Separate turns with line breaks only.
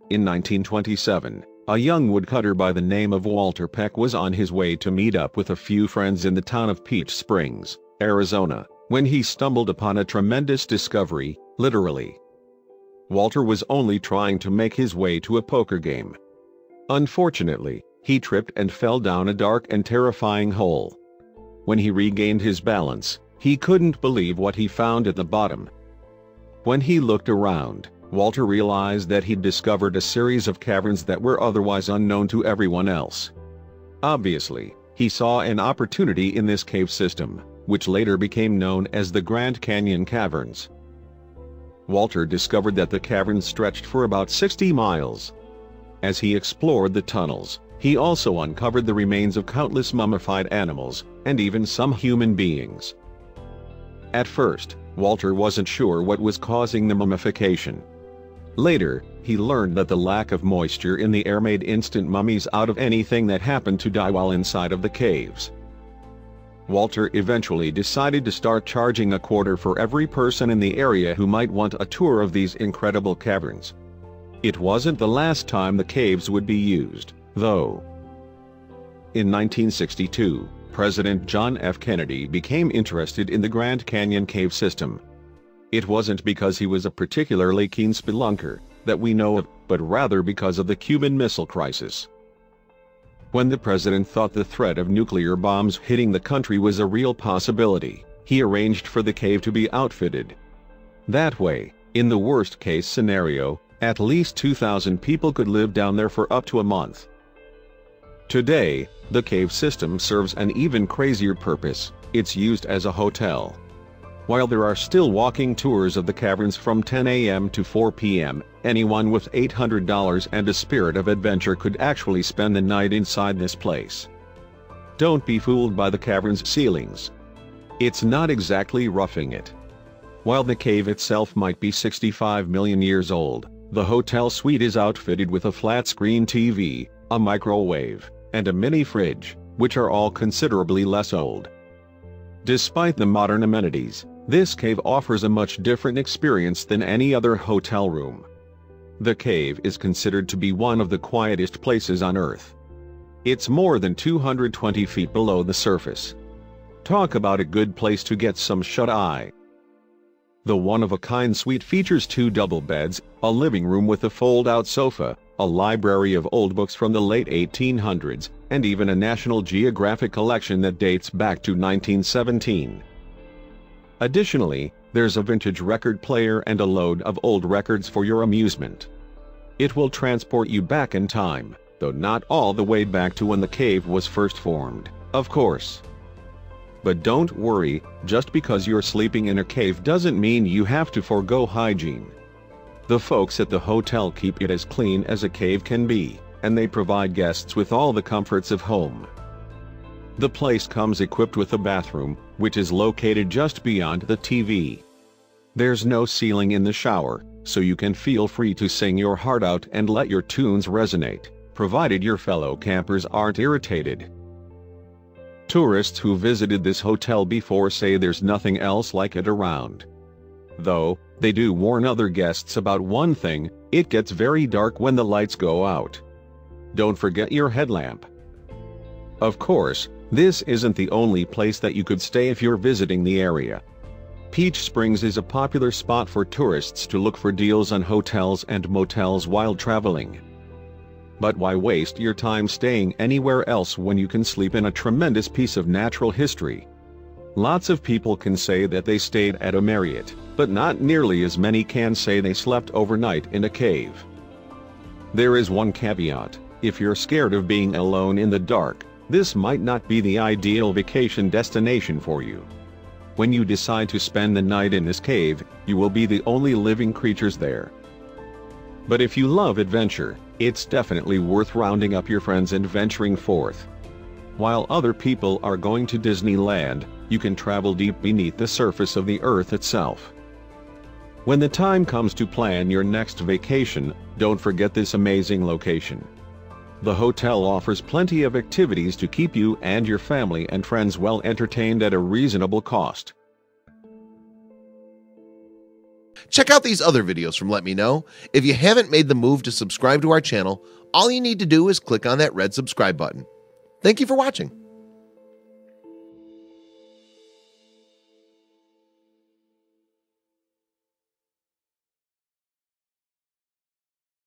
In 1927, a young woodcutter by the name of Walter Peck was on his way to meet up with a few friends in the town of Peach Springs, Arizona, when he stumbled upon a tremendous discovery, literally. Walter was only trying to make his way to a poker game. Unfortunately, he tripped and fell down a dark and terrifying hole. When he regained his balance, he couldn't believe what he found at the bottom. When he looked around, Walter realized that he'd discovered a series of caverns that were otherwise unknown to everyone else. Obviously, he saw an opportunity in this cave system, which later became known as the Grand Canyon Caverns. Walter discovered that the caverns stretched for about 60 miles. As he explored the tunnels, he also uncovered the remains of countless mummified animals, and even some human beings. At first, Walter wasn't sure what was causing the mummification. Later, he learned that the lack of moisture in the air made instant mummies out of anything that happened to die while inside of the caves. Walter eventually decided to start charging a quarter for every person in the area who might want a tour of these incredible caverns. It wasn't the last time the caves would be used, though. In 1962, President John F. Kennedy became interested in the Grand Canyon cave system. It wasn't because he was a particularly keen spelunker that we know of, but rather because of the Cuban Missile Crisis. When the president thought the threat of nuclear bombs hitting the country was a real possibility, he arranged for the cave to be outfitted. That way, in the worst-case scenario, at least 2,000 people could live down there for up to a month. Today, the cave system serves an even crazier purpose. It's used as a hotel. While there are still walking tours of the caverns from 10 a.m. to 4 p.m., anyone with $800 and a spirit of adventure could actually spend the night inside this place. Don't be fooled by the cavern's ceilings. It's not exactly roughing it. While the cave itself might be 65 million years old, the hotel suite is outfitted with a flat-screen TV, a microwave, and a mini fridge, which are all considerably less old. Despite the modern amenities, this cave offers a much different experience than any other hotel room. The cave is considered to be one of the quietest places on Earth. It's more than 220 feet below the surface. Talk about a good place to get some shut-eye. The one-of-a-kind suite features 2 double beds, a living room with a fold-out sofa, a library of old books from the late 1800s, and even a National Geographic collection that dates back to 1917. Additionally, there's a vintage record player and a load of old records for your amusement. It will transport you back in time, though not all the way back to when the cave was first formed, of course. But don't worry, just because you're sleeping in a cave doesn't mean you have to forego hygiene. The folks at the hotel keep it as clean as a cave can be, and they provide guests with all the comforts of home. The place comes equipped with a bathroom, which is located just beyond the TV. There's no ceiling in the shower, so you can feel free to sing your heart out and let your tunes resonate, provided your fellow campers aren't irritated. Tourists who visited this hotel before say there's nothing else like it around. Though, they do warn other guests about one thing: it gets very dark when the lights go out. Don't forget your headlamp. Of course, this isn't the only place that you could stay if you're visiting the area. Peach Springs is a popular spot for tourists to look for deals on hotels and motels while traveling. But why waste your time staying anywhere else when you can sleep in a tremendous piece of natural history? Lots of people can say that they stayed at a Marriott, but not nearly as many can say they slept overnight in a cave. There is one caveat: if you're scared of being alone in the dark, this might not be the ideal vacation destination for you. When you decide to spend the night in this cave, you will be the only living creatures there. But if you love adventure, it's definitely worth rounding up your friends and venturing forth. While other people are going to Disneyland, you can travel deep beneath the surface of the Earth itself. When the time comes to plan your next vacation, don't forget this amazing location. The hotel offers plenty of activities to keep you and your family and friends well entertained at a reasonable cost.
Check out these other videos from Let Me Know. If you haven't made the move to subscribe to our channel, all you need to do is click on that red subscribe button. Thank you for watching.